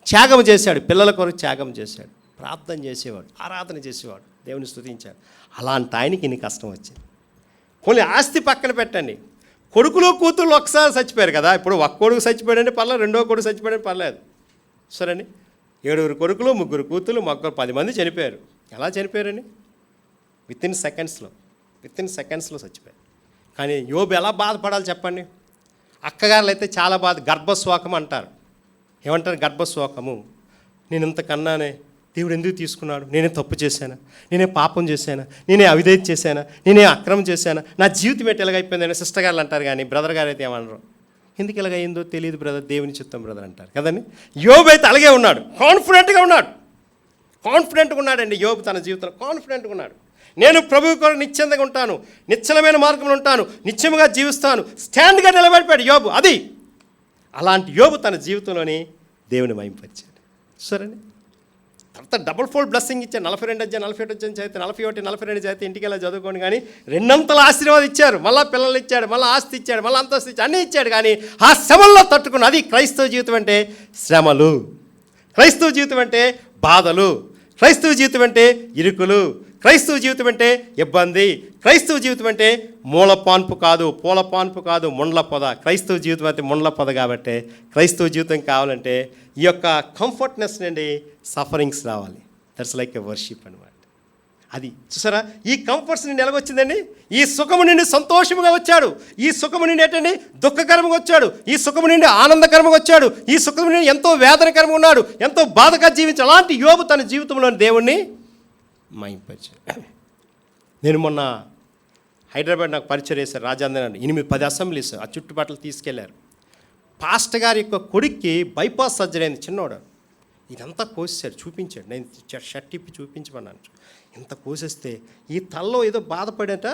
త్యాగం చేశాడు, పిల్లల కొరకు త్యాగం చేశాడు, ప్రార్థన చేసేవాడు, ఆరాధన చేసేవాడు, దేవుని స్తుతించాడు. అలాంటి ఆయనకి ఇన్ని కష్టం వచ్చింది. కొన్ని ఆస్తి పక్కన పెట్టండి, కొడుకులు కూతుళ్ళు ఒకసారి చచ్చిపోయారు కదా. ఇప్పుడు ఒక కొడుకు చచ్చిపోయాడంటే పర్లేదు, రెండో కొడుకు చచ్చిపోయాడంటే పర్లేదు. సరేండి, 7 కొడుకులు 3 కూతుళ్ళు 10 మంది చనిపోయారు. ఎలా చనిపోయారని? విత్ ఇన్ సెకండ్స్లో చచ్చిపోయారు. కానీ యోబు ఎలా బాధపడాలి చెప్పండి? అక్కగారులు అయితే చాలా బాధ, గర్భశోకం అంటారు. ఏమంటారు? గర్భశోకము. నేను ఇంతకన్నానే, దేవుడు ఎందుకు తీసుకున్నాడు? నేనే తప్పు చేశానా? నేనే పాపం చేశానా? నేనే అవిధేయత చేశానా? నేనే అక్రమం చేశానా? నా జీవితం ఏంటి ఎలాగైపోయిందని సిస్టర్ గారు అంటారు. కానీ బ్రదర్ గారు అయితే ఏమనరు. ఎందుకు ఇలాగైందో తెలియదు బ్రదర్, దేవుని చిత్తం బ్రదర్ అంటారు కదండి. యోబు అయితే అలాగే ఉన్నాడు, కాన్ఫిడెంట్గా ఉన్నాడండి. యోబు తన జీవితంలో కాన్ఫిడెంట్గా ఉన్నాడు. నేను ప్రభువు కొరకు నిశ్చయంగా ఉంటాను, నిశ్చలమైన మార్గంలో ఉంటాను, నిత్యముగా జీవిస్తాను, స్టాండ్గా నిలబడిపోయాడు యోబు. అది అలాంటి యోబు తన జీవితంలోని దేవుని మహింపరిచాడు. సరేండి, తర్వాత డబుల్ ఫోల్డ్ బ్లెస్సింగ్ ఇచ్చారు. 42 అధ్యాయం 47 అధ్యాయం చదివితే 41 42 చదివితే ఇంటికి వెళ్ళి చదువుకోండి. కానీ 2 ఆశీర్వాదం ఇచ్చారు, మళ్ళీ పిల్లలు ఇచ్చాడు, మళ్ళీ ఆస్తి ఇచ్చాడు, మళ్ళీ అంతస్తు ఇచ్చాడు, అన్నీ ఇచ్చాడు. కానీ ఆ శ్రమల్లో తట్టుకున్న, అది క్రైస్తవ జీవితం అంటే శ్రమలు, క్రైస్తవ జీవితం అంటే బాధలు, క్రైస్తవ జీవితం అంటే ఇరుకులు, క్రైస్తవ జీవితం అంటే ఇబ్బంది, క్రైస్తవ జీవితం అంటే మూల పాన్పు కాదు, పూల పాన్పు కాదు, ముండ్ల పొద. క్రైస్తవ జీవితం అయితే ముండ్ల పొద. కాబట్టి క్రైస్తవ జీవితం కావాలంటే ఈ యొక్క కంఫర్ట్నెస్ నుండి సఫరింగ్స్ రావాలి. దట్స్ లైక్ ఎ వర్షిప్ అనమాట. అది చూసారా, ఈ కంఫర్ట్స్ నుండి ఎలాగొచ్చిందండి? ఈ సుఖము నుండి సంతోషముగా వచ్చాడు, ఈ సుఖము నుండి ఏంటండి దుఃఖకరంగా వచ్చాడు, ఈ సుఖము నుండి ఆనందకరంగా వచ్చాడు, ఈ సుఖము నుండి ఎంతో వేదనకరంగా ఉన్నాడు, ఎంతో బాధగా జీవించాడు. అలాంటి యోబు తన జీవితంలోని దేవుణ్ణి మహింపరిచాడు. నేను మొన్న హైదరాబాద్ నాకు పరిచయం చేశారు, రాజాంధ్ర 8-10 అసెంబ్లీస్ ఆ చుట్టుపక్కల తీసుకెళ్లారు. పాస్టర్ గారి యొక్క కొడుక్కి బైపాస్ సర్జరీ అయింది, చిన్నోడు. ఇదంతా కోసేశాడు, చూపించాడు. నేను షర్ట్ ఇప్పి చూపించమన్నాను. ఇంత కోసేస్తే ఈ తలలో ఏదో బాధపడేట,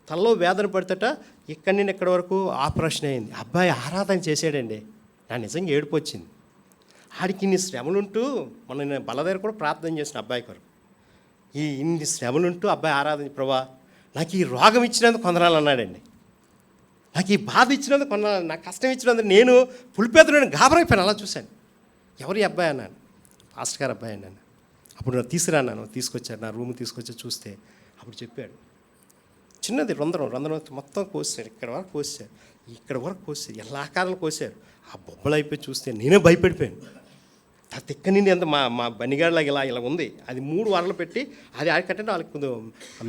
తలలో వేదన పడితేట, ఇక్కడి నుండి ఇక్కడి వరకు ఆపరేషన్ అయింది. అబ్బాయి ఆరాధన చేశాడండి. నా నిజంగా ఏడుపు వచ్చింది. ఆడికి ఇన్ని శ్రమలుంటూ, మొన్న నేను బల దగ్గర కూడా ప్రార్థన చేసిన అబ్బాయి కొరకు. ఇన్ని శ్రమలుంటూ అబ్బాయి ఆరాధన, ప్రభా నాకు ఈ రోగం ఇచ్చినందుకు కొందనాలు అన్నాడండి, నాకు ఈ బాధ ఇచ్చినందుకు కొందనాలు, నాకు కష్టం ఇచ్చినందుకు నేను పులిపేదను గాబరైపోయాను. అలా చూశాను. ఎవరి అబ్బాయి అన్నాను? పాస్టర్ గారు అబ్బాయి అన్నాను. అప్పుడు నేను తీసుకురాన్నాను, తీసుకొచ్చారు, నా రూమ్ తీసుకొచ్చి చూస్తే అప్పుడు చెప్పాడు, చిన్నది రంధ్రం మొత్తం కోసారు, ఇక్కడ వరకు కోసారు, ఇక్కడ వరకు కోసారు, ఎలా ఆకారాలు కోసారు. ఆ బొబ్బలు అయిపోయి చూస్తే నేనే భయపడిపోయాను. ఆ తిక్క నిండి ఎంత మా బనిగాడిలాగా ఇలా ఉంది. అది 3 వారాలు పెట్టి, అది ఆడికంటే వాళ్ళకి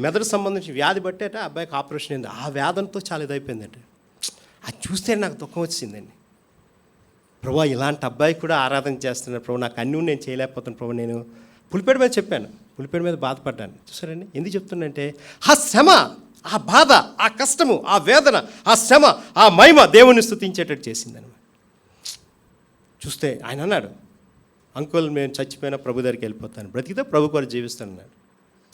మెదడు సంబంధించిన వ్యాధి బట్టేట అబ్బాయికి ఆపరేషన్ అయింది. ఆ వ్యాధంతో చాలా ఇదైపోయిందండి. అది చూస్తే నాకు దుఃఖం వచ్చిందండి. ప్రభా ఇలాంటి అబ్బాయి కూడా ఆరాధన చేస్తున్నాడు ప్రభు, నాకు అన్నీ నేను చేయలేకపోతున్నాను ప్రభు. నేను పులిపేట మీద చెప్పాను, పులిపేట మీద బాధపడ్డాను. చూసారండి, ఎందుకు చెప్తున్నంటే ఆ శ్రమ, ఆ బాధ, ఆ కష్టము, ఆ వేదన, ఆ శ్రమ, ఆ మహిమ దేవుణ్ణి స్తుతించేటట్టు చేసిందనమాట. చూస్తే ఆయన అన్నాడు, అంకుల్ మేము చచ్చిపోయినా ప్రభు దగ్గరికి వెళ్ళిపోతాను, బ్రతికితే ప్రభు కొరకు జీవిస్తాను అన్నాడు.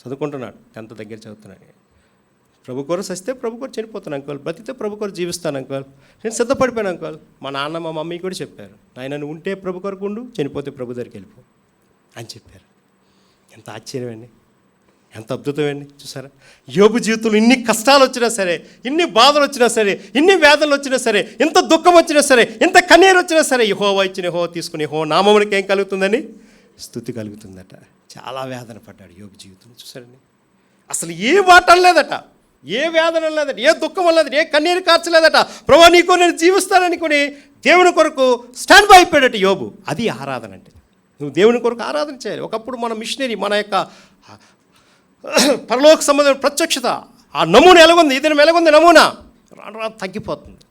చదువుకుంటున్నాడు, 10th దగ్గర చదువుతున్నాడు. ప్రభు కొరకు చస్తే ప్రభు కొరకు చనిపోతాను అంకుల్, బ్రతికితే ప్రభు కొరకు జీవిస్తాను అంకుల్. నేను సిద్ధపడిపోయాను అంకుల్. మా నాన్న మా మమ్మీ కూడా చెప్పారు, నాయన నువ్వు ఉంటే ప్రభు కొరకు ఉండు, చనిపోతే ప్రభు దగ్గరికి వెళ్ళిపో అని చెప్పారు. ఎంత ఆశ్చర్యం అండి, ఎంత అద్భుతమండి. చూసారా, యోబు జీవితంలో ఇన్ని కష్టాలు వచ్చినా సరే, ఇన్ని బాధలు వచ్చినా సరే, ఇన్ని వేదనలు వచ్చినా సరే, ఇంత దుఃఖం వచ్చినా సరే, ఇంత కన్నీరు వచ్చినా సరే, యెహోవా ఇచ్చిన యెహోవా తీసుకుని యెహోవా నామమునికి ఏం కలుగుతుందని? స్తుతి కలుగుతుందట. చాలా వేదన పడ్డాడు యోబు జీవితంలో. చూసారండి, అసలు ఏ మాట లేదట, ఏ వేదన లేదట, ఏ దుఃఖం లేదట, ఏ కన్నీరు కార్చలేదట. ప్రభువా నీకు నేను జీవిస్తాననుకుని దేవుని కొరకు స్టాండ్ బై అయిపోయాడట యోబు. అది ఆరాధన అంటే. నువ్వు దేవుని కొరకు ఆరాధన చేయాలి. ఒకప్పుడు మన మిషనరీ, మన యొక్క పరలోక సంబంధమైన ప్రత్యక్షత, ఆ నమూనా ఎలాగుంది, ఇది ఎలాగుంది నమూనా రాను తగ్గిపోతుంది.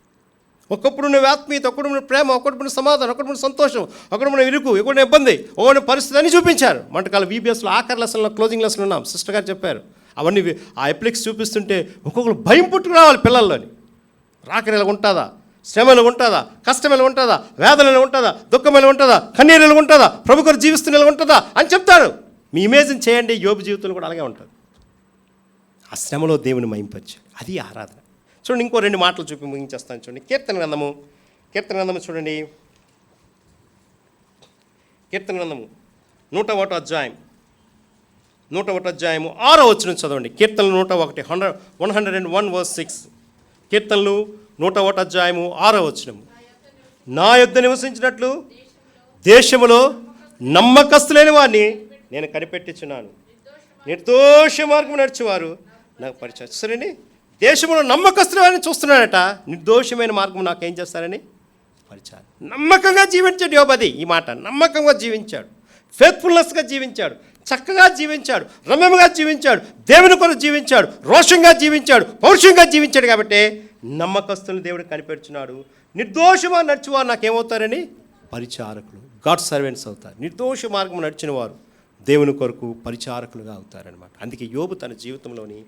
ఒకప్పుడు నువ్వు ఆత్మీయత, ఒకప్పుడు నువ్వు ప్రేమ, ఒకటి సమాధానం, ఒకటి సంతోషం, ఒకటి మన ఇరుకు, ఒకటి ఇబ్బంది, ఒకటి పరిస్థితి అని చూపించారు. మంటకాల VBSలో ఆఖరి లెసన్లో క్లోజింగ్ లెసన్ ఉన్నాం, సిస్టర్ గారు చెప్పారు. అవన్నీ ఆ ఎప్లిక్స్ చూపిస్తుంటే ఒక్కొక్కరు భయం పుట్టుకు రావాలి పిల్లల్లోని. రాకరి ఎలా ఉంటుందా, శ్రమ ఎలా ఉంటుందా, కష్టం ఎలా ఉంటుందా, వేదన ఎలా ఉంటుందా, దుఃఖం ఎలా ఉంటుందా, కన్నీరు ఎలా ఉంటుందా, ప్రభు కొరకు జీవిస్తున్న ఎలా ఉంటుందా అని చెప్తారు. మీ ఇమేజిన్ చేయండి, యోబు జీవితంలో కూడా అలాగే ఉంటుంది. ఆ శ్రమలో దేవుని మహింపరిచాడు. అది ఆరాధన. చూడండి, ఇంకో 2 మాటలు చూపి ముగించేస్తాను. చూడండి, కీర్తన గ్రంథము చూడండి, కీర్తన గ్రంథము 101వ అధ్యాయం 6వ వచనం చదవండి. కీర్తనలు 101 101:6. కీర్తనలు 101 అధ్యాయము 6వ వచనము. నా యొద్ద నివసించినట్లు దేశములో నమ్మకస్తులేని వారిని నేను కనిపెట్టించున్నాను, నిర్దోష మార్గం నడిచేవారు నాకు పరిచయం. సరేండి, దేశంలో నమ్మకస్తులని చూస్తున్నాడట. నిర్దోషమైన మార్గం నాకేం చేస్తారని పరిచారు. నమ్మకంగా జీవించాడు యోబు. అది ఈ మాట, నమ్మకంగా జీవించాడు, ఫేత్ఫుల్నెస్గా జీవించాడు, చక్కగా జీవించాడు, రమ్యముగా జీవించాడు, దేవుని కొరకు జీవించాడు, రోషంగా జీవించాడు, పౌరుషంగా జీవించాడు. కాబట్టి నమ్మకస్తులను దేవుడు కనిపెడుతున్నాడు. నిర్దోషమా నడుచువారు నాకేమవుతారని పరిచారకులు, గాడ్ సర్వెంట్స్ అవుతారు. నిర్దోష మార్గం నడిచిన వారు దేవుని కొరకు పరిచారకులుగా అవుతారనమాట. అందుకే యోబు తన జీవితంలోని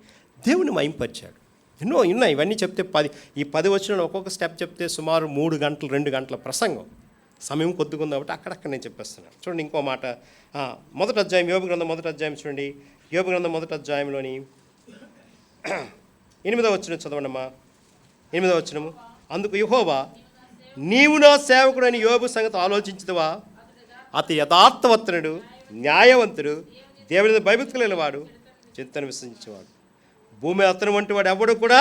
దేవుని మహింపరిచాడు. ఎన్నో ఉన్నాయి, ఇవన్నీ చెప్తే 10 వచనాలు ఒక్కొక్క స్టెప్ చెప్తే సుమారు 3 గంటలు 2 గంటల ప్రసంగం. సమయం కొద్దిగా ఉంది కాబట్టి అక్కడక్కడ నేను చెప్పేస్తున్నాను. చూడండి ఇంకో మాట, మొదటి అధ్యాయం, యోబు గ్రంథం మొదటి అధ్యాయం చూడండి. యోబు గ్రంథం మొదటి అధ్యాయంలోని 8వ వచనం చదవండమ్మా. 8వ వచనము, అందుకు యెహోవా, నీవు నా సేవకుడని యోబు సంగతి ఆలోచించదువా? అతి యథార్థవంతుడు, న్యాయవంతుడు, దేవుని భయభక్తులు కలిగినవాడు, చింతను విశ్వసించేవాడు. భూమి అతని వంటి వాడు ఎవడు కూడా,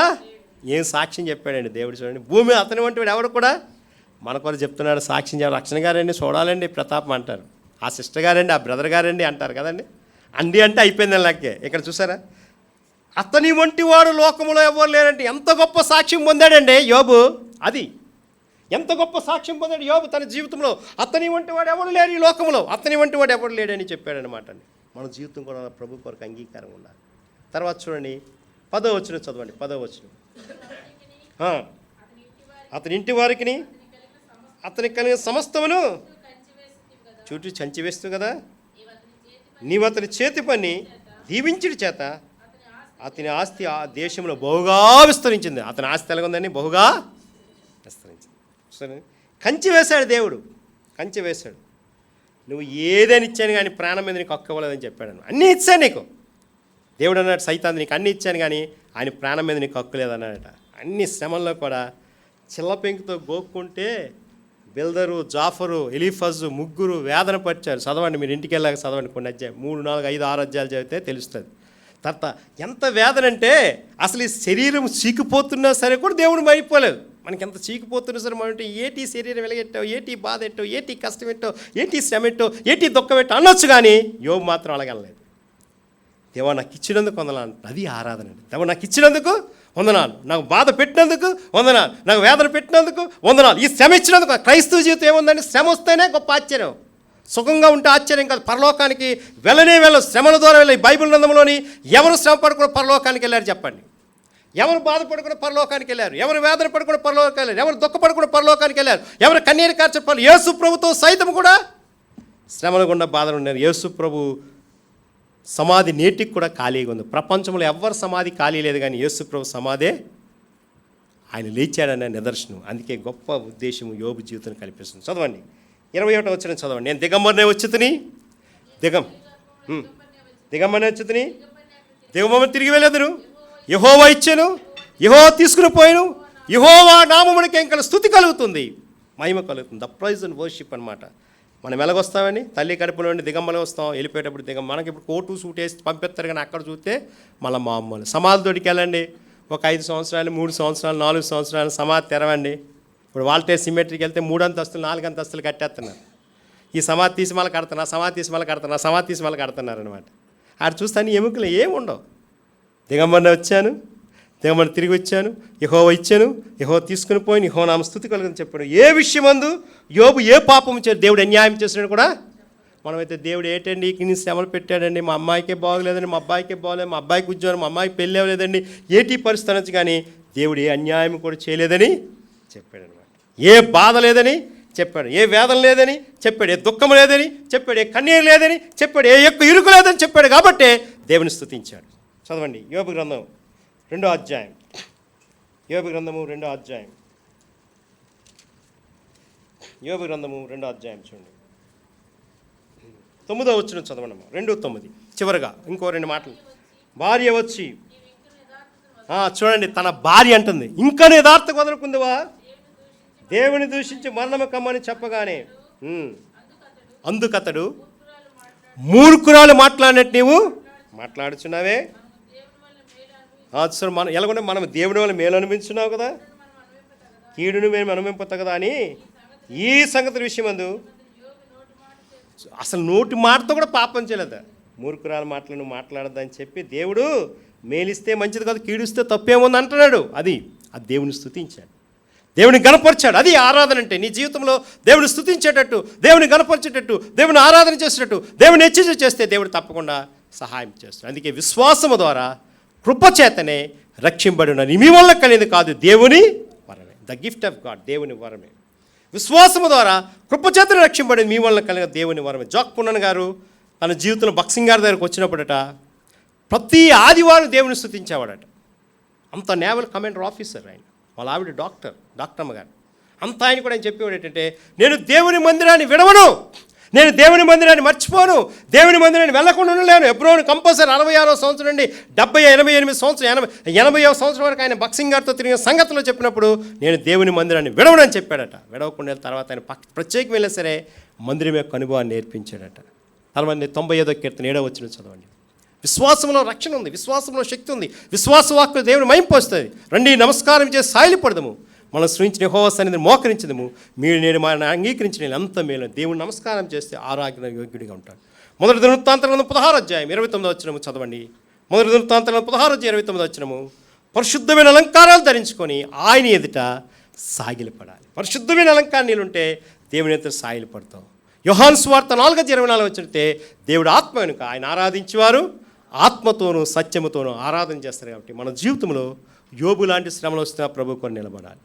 ఏం సాక్ష్యం చెప్పాడండి దేవుడు. చూడండి, భూమి అతని వంటి వాడు ఎవడు కూడా, మన కొరకు చెప్తున్నాడు సాక్ష్యం చెప్పాడు. రక్షణ గారండి చూడాలండి ప్రతాపం అంటారు, ఆ సిస్టర్ గారండి, ఆ బ్రదర్ గారండి అంటారు కదండి. అండి అంటే అయిపోయింది లెక్కే. ఇక్కడ చూసారా, అతని వంటి వాడు లోకంలో ఎవరు లేరంటే ఎంత గొప్ప సాక్ష్యం పొందాడండి యోబు. అది ఎంత గొప్ప సాక్ష్యం పొందాడు యోబు తన జీవితంలో. అతని వంటి వాడు ఎవడు లేరు ఈ లోకంలో, అతని వంటి వాడు ఎవడు లేడని చెప్పాడనమాట అండి. మన జీవితం కూడా ప్రభు కొరకు అంగీకారం ఉండాలి. తర్వాత చూడండి 10వ వచనం చదవండి. 10వ వచనం, అతని ఇంటి వారికి అతనికి కలిగిన సమస్తమును చుట్టూ చంచివేస్తూ కదా, నీవు అతని చేతి పని దీవించుడి చేత అతని ఆస్తి ఆ దేశంలో బహుగా విస్తరించింది. అతని ఆస్తి ఎలాగుందని బహుగా విస్తరించింది. సరే, కంచి వేశాడు దేవుడు, కంచి వేశాడు. నువ్వు ఏదైనా ఇచ్చాను కానీ ప్రాణం మీద నీకు హక్కు ఇవ్వలేదని చెప్పాడు. అన్నీ ఇచ్చాను నీకు దేవుడు అన్నాడు. సైతాన్, నీకు అన్నీ ఇచ్చాను కానీ ఆయన ప్రాణం మీద నీకు హక్కు లేదన్నాడట. అన్ని శ్రమల్లో కూడా చిల్లపెంకుతో గోక్కుంటే బిల్దరు, జాఫరు, ఎలీఫజు ముగ్గురు వేదన పరిచారు. చదవండి, మీరు ఇంటికి వెళ్ళాక చదవండి కొన్ని అధ్యాయం, 3, 4, 5, 6 అధ్యాయాలు చదివితే తెలుస్తుంది. తర్వాత ఎంత వేదన అంటే అసలు ఈ శరీరం చీకిపోతున్నా సరే కూడా దేవుడు మరిపోలేదు. మనకి ఎంత చీకిపోతున్నా సరే మనం ఏటి శరీరం వెలగెట్టావు, ఏటి బాధ ఎట్టో, ఏటి కష్టం ఎట్టో, ఏటి శ్రమ ఎట్టో, ఏటి దుఃఖం ఎట్టో అనొచ్చు కానీ యోబు మాత్రం అలగలేదు. దేవా నాకు ఇచ్చినందుకు వందనాలు, అది ఆరాధన అండి. దేవా నాకు ఇచ్చినందుకు వందనాలు, నాకు బాధ పెట్టినందుకు వందనాలు, నాకు వేదన పెట్టినందుకు వందనాలు, ఈ శ్రమ ఇచ్చినందుకు. క్రైస్తవ జీవితం ఏముందండి, శ్రమ వస్తేనే గొప్ప ఆశ్చర్యం. సుఖంగా ఉంటే ఆశ్చర్యం కాదు. పరలోకానికి వెళ్ళవు, శ్రమల ద్వారా వెళ్ళి. బైబిల్ గ్రంథంలోని ఎవరు శ్రమ పడుకుని పరలోకానికి వెళ్ళారు చెప్పండి? ఎవరు బాధపడుకుని పరలోకానికి వెళ్ళారు? ఎవరు వేదన పడుకుని పరలోకానికి వెళ్ళారు? ఎవరు దుఃఖపడుకుని పరలోకానికి వెళ్ళారు? ఎవరు కన్నీరు కార్చే పనులు? యేసు ప్రభుతో సైతం కూడా శ్రమలు గుండా బాధలు ఉన్నారు. యేసు ప్రభు సమాధి నేటికి కూడా ఖాళీగా ఉంది. ప్రపంచంలో ఎవ్వరు సమాధి ఖాళీ లేదు, కానీ యేసు ప్రభు సమాధే ఆయన లేచాడనే నిదర్శనం. అందుకే గొప్ప ఉద్దేశం యోబు జీవితం కల్పిస్తుంది. చదవండి 21వ వచనం చదవండి. నేను దిగంబరనే వచ్చుతుని, దిగంబరనే వచ్చుతుని, దిగంబర తిరిగి వెళ్ళేదును, యెహోవా ఇచ్చాను, యెహోవా తీసుకుని పోయాను, యెహోవా నామమునికి ఇంకా స్తుతి కలుగుతుంది, మహిమ కలుగుతుంది. ద ప్రైజ్ అండ్ వర్షిప్ అనమాట. మనం ఎలాగొస్తామని తల్లి కడుపులో నుండి దిగంబరం వస్తాం, వెళ్ళిపోయేటప్పుడు మనకి ఇప్పుడు కోటు సూట్ వేసి పంపిస్తారు, కానీ అక్కడ చూస్తే మళ్ళీ మామూలు సమాధి తోటికి వెళ్ళండి. ఒక 5 సంవత్సరాలు, 3 సంవత్సరాలు, 4 సంవత్సరాలు సమాధి తెరవండి. ఇప్పుడు వాల్టేర్ సిమెట్రీకి వెళ్తే 3 అంతస్తులు 4 అంతస్తులు కట్టేస్తున్నారు. ఈ సమాధి తీసి మళ్ళీ కడుతున్నారు, సమాధి తీసి మళ్ళీ కడుతున్నారు, సమాధి తీసి మళ్ళీ కడుతున్నారు అనమాట. ఆడ చూస్తాను ఎముకలు ఏముండవు. దిగంబరనే వచ్చాను, దిగంబర తిరిగి వచ్చాను, యెహోవా ఇచ్చాను, యెహోవా తీసుకుని పోయి యెహోవా నామ స్తుతి కలుగుని చెప్పాడు. ఏ విషయమందు యోబు ఏ పాపం చేసి దేవుడు అన్యాయం చేసినాడు కూడా మనమైతే దేవుడు ఏంటండి ఇన్ని శ్రమలు పెట్టాడండి, మా అమ్మాయికే బాగోలేదండి, మా అబ్బాయికే బాగోలేదు, మా అబ్బాయికి ఉద్యోగం, మా అమ్మాయికి పెళ్ళి అవ్వలేదండి, ఏటి పరిస్థితి అనొచ్చు, కానీ దేవుడు ఏ అన్యాయం కూడా చేయలేదని చెప్పాడు అనమాట. ఏ బాధ లేదని చెప్పాడు, ఏ వేదన లేదని చెప్పాడు, ఏ దుఃఖం లేదని చెప్పాడు, ఏ కన్నీరు లేదని చెప్పాడు, ఏ యొక్క ఇరుకు లేదని చెప్పాడు. కాబట్టి దేవుని స్తుతించాడు. చదవండి యోబు గ్రంథం 2వ అధ్యాయం, యోబు గ్రంథము 2వ అధ్యాయం, యోబు గ్రంథము 2వ అధ్యాయం చూడండి 9వ వచనం చదవండి. 2:9 చివరగా ఇంకో 2 మాటలు. భార్య వచ్చి చూడండి, తన భార్య అంటుంది, ఇంకా యథార్థ వదలకుందివా, దేవుని దూషించి మరణము కమ్మని చెప్పగానే అందుకతడు మూర్ఖురాలు మాట్లాడినట్టు నీవు మాట్లాడుచున్నావే. మనం ఎలాగొంటే మనం దేవుని వల్ల మేలు అనిపించున్నావు కదా, కీడును మేము అనుభవింపత కదా అని ఈ సంగతి విషయమందు అసలు నోటి మాటతో కూడా పాపం చేయలేదా. మూర్ఖురాలు మాటలు నువ్వు మాట్లాడద్దని చెప్పి దేవుడు మేలిస్తే మంచిది కాదు, కీడిస్తే తప్పేముంది అంటున్నాడు. అది దేవుని స్తుతించాడు, దేవుని గణపరిచాడు. అది ఆరాధన అంటే. నీ జీవితంలో దేవుని స్తుతించేటట్టు, దేవుని గణపరిచేటట్టు, దేవుని ఆరాధన చేసేటట్టు, దేవుని హెచ్చరిక చేస్తే దేవుడు తప్పకుండా సహాయం చేస్తాడు. అందుకే విశ్వాసము ద్వారా కృపచేతనే రక్షింపబడిన మీ వల్ల కలిగింది కాదు, దేవుని వరమే. ద గిఫ్ట్ ఆఫ్ గాడ్, దేవుని వరమే. విశ్వాసము ద్వారా కృపచేతనే రక్షింపబడింది మీ వల్ల కలిగిన దేవుని వరమే. జాక్ పున్నన్ గారు తన జీవితంలో బక్సింగ్ గారి దగ్గరకు వచ్చినప్పుడట ప్రతి ఆదివారం దేవుని స్తుతించేవాడట. అంత నేవల్ కమాండర్ ఆఫీసర్ ఆయన, వాళ్ళ ఆవిడ డాక్టర్ అమ్మ గారు. అంత ఆయన కూడా ఆయన చెప్పేవాడు ఏంటంటే, నేను దేవుని మందిరాన్ని విడవను, నేను దేవుని మందిరాన్ని మర్చిపోను, దేవుని మందిరాన్ని వెళ్ళకుండా ఉండలేను. ఎబ్రోను కంపల్సరీ 66వ సంవత్సరం నుండి 70, 88 సంవత్సరం, 80వ సంవత్సరం వరకు ఆయన బక్సింగ్ గారితో తిరిగిన సంగతిలో చెప్పినప్పుడు నేను దేవుని మందిరాన్ని విడవనని చెప్పాడట. విడవకుండా తర్వాత ఆయన ప్రత్యేకం వెళ్ళినా సరే మందిరం యొక్క అనుభవాన్ని నేర్పించాడట. తర్వాత 95వ కీర్తన 7వ వచనం చదవండి. విశ్వాసంలో రక్షణ ఉంది, విశ్వాసంలో శక్తి ఉంది, విశ్వాసవాక్కు దేవుని మహింపొస్తుంది. రండి నమస్కారం చేసి సాయలిపడదము, మనం సృష్టించిన యెహోవా సన్నిధిని మోకరించదము, మీరు నేను మన అంగీకరించి నేను అంత మేలు. దేవుని నమస్కారం చేస్తే ఆరాధన యోగ్యుడిగా ఉంటాడు. మొదటి దినవృత్తాంతం 16వ అధ్యాయం 29వ వచనము చదవండి. మొదటి దినవృత్తాంతం 16వ అధ్యాయం 29వ వచనము. పరిశుద్ధమైన అలంకారాలు ధరించుకొని ఆయన ఎదుట సాగిలపడాలి. పరిశుద్ధమైన అలంకారం నీళ్ళుంటే దేవుని ఎదుట సాగిలపడతావు. యోహాను సువార్త 4:24 వచ్చితే దేవుడు ఆత్మ కనుక ఆయన ఆరాధించేవారు ఆత్మతోనూ సత్యముతోనూ ఆరాధన చేస్తారు. కాబట్టి మన జీవితంలో యోబు లాంటి శ్రమలు వచ్చినా ప్రభు కొని నిలబడాలి,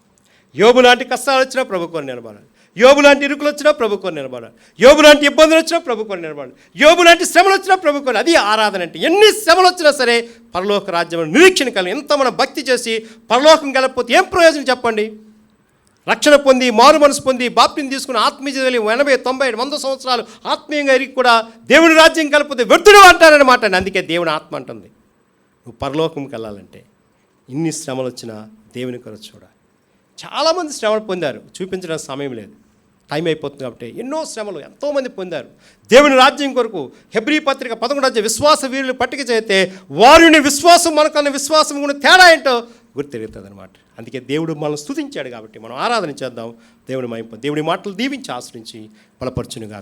యోబు లాంటి కష్టాలు వచ్చినా ప్రభు కొని నిలబడాలి, యోబు లాంటి ఇరుకులు వచ్చినా ప్రభు కొని నిలబడాలి, యోబు లాంటి ఇబ్బందులు వచ్చినా ప్రభు కొని నిలబడాలి, యోబు లాంటి శ్రమలు వచ్చినా ప్రభు కొని. అది ఆరాధన అంటే. ఎన్ని శ్రమలు వచ్చినా సరే పరలోక రాజ్యం నిరీక్షణ కలిగి ఎంత మనం భక్తి చేసి పరలోకం గెలకపోతే ఏం ప్రయోజనం చెప్పండి? రక్షణ పొంది మారు మనసు పొంది బాప్తిని తీసుకుని ఆత్మీయ 80, 90, 100 సంవత్సరాలు ఆత్మీయంగా ఎరిగి కూడా దేవుని రాజ్యం కలిపితే వ్యర్థుడు అంటారనమాట. అందుకే దేవుని ఆత్మ అంటుంది, నువ్వు పరలోకంకి వెళ్ళాలంటే ఇన్ని శ్రమలు వచ్చినా దేవుని కొరకు చూడాలి. చాలామంది శ్రమలు పొందారు, చూపించడానికి సమయం లేదు, టైం అయిపోతుంది కాబట్టి. ఎన్నో శ్రమలు ఎంతోమంది పొందారు దేవుని రాజ్యం కొరకు. హెబ్రీ పత్రిక 11 విశ్వాస వీరులు పట్టిక చేస్తే వారిని విశ్వాసం మనకన్న విశ్వాసం కూడా తేడా ఏంటో గుర్తెరుగుతుంది అనమాట. అందుకే దేవుడు మనల్ని స్తుతించాడు కాబట్టి మనం ఆరాధన చేద్దాం. దేవుని మహిమ, దేవుడి మాటలు దీవించి ఆశ్రయించి బలపరచునుగా.